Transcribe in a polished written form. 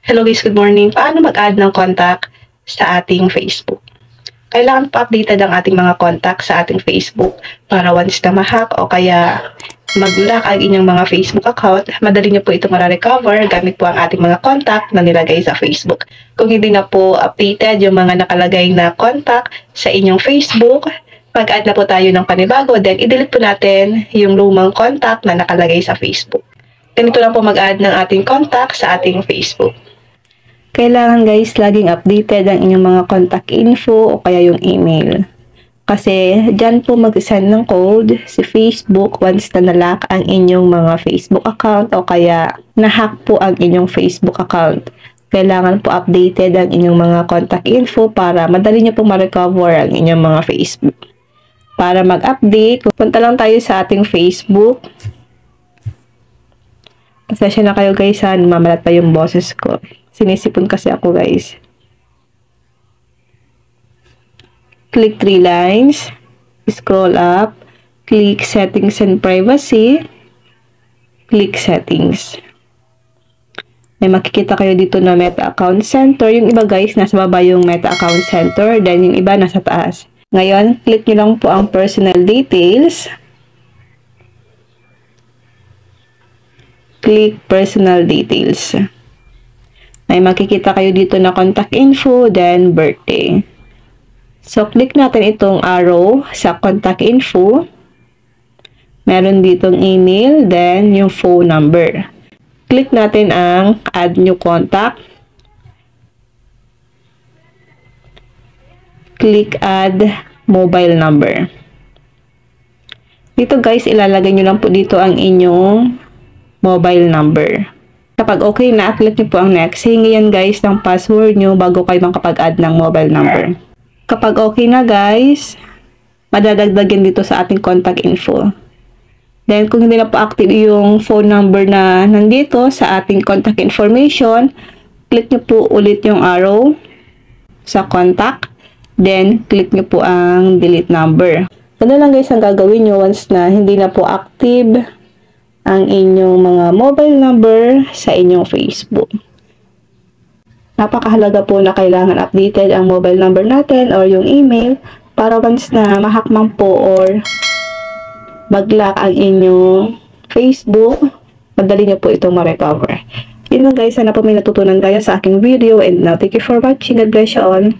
Hello guys, good morning. Paano mag-add ng contact sa ating Facebook? Kailangan pa-updated ang ating mga contact sa ating Facebook para once na ma-hack o kaya mag-lock ang inyong mga Facebook account, madali nyo po ito mara-recover gamit po ang ating mga contact na nilagay sa Facebook. Kung hindi na po updated yung mga nakalagay na contact sa inyong Facebook, mag-add na po tayo ng panibago, then i-delete po natin yung lumang contact na nakalagay sa Facebook. Ganito lang po mag-add ng ating contact sa ating Facebook. Kailangan guys, laging updated ang inyong mga contact info o kaya yung email. Kasi dyan po mag-send ng code si Facebook once na nalock ang inyong mga Facebook account o kaya na-hack po ang inyong Facebook account. Kailangan po updated ang inyong mga contact info para madali nyo po ma-recover ang inyong mga Facebook. Para mag-update, punta lang tayo sa ating Facebook. Pasensya na kayo guys ha, mamalat pa yung boses ko. Sinisipon kasi ako guys. Click 3 lines. Scroll up. Click settings and privacy. Click settings. May makikita kayo dito na Meta Account Center. Yung iba guys, nasa baba yung Meta Account Center. Then yung iba nasa taas. Ngayon, click nyo lang po ang personal details. Click personal details. May makikita kayo dito na contact info, then birthday. So, click natin itong arrow sa contact info. Meron ditong email, then yung phone number. Click natin ang add new contact. Click add mobile number. Dito guys, ilalagay nyo lang po dito ang inyong mobile number. Kapag okay na, click nyo po ang next. Hingi yan guys ng password nyo bago kayo makapag-add ng mobile number. Kapag okay na guys, madadagdagan dito sa ating contact info. Then kung hindi na po active yung phone number na nandito sa ating contact information, click nyo po ulit yung arrow sa contact. Then click nyo po ang delete number. Ganun lang guys ang gagawin nyo once na hindi na po active ang inyong mga mobile number sa inyong Facebook. Napakahalaga po na kailangan updated ang mobile number natin or yung email para once na ma-hack man po or mag-lock ang inyong Facebook, madali nyo po itong ma-recover. Yun lang guys, sana po may natutunan kayo sa aking video and now thank you for watching. God bless you all.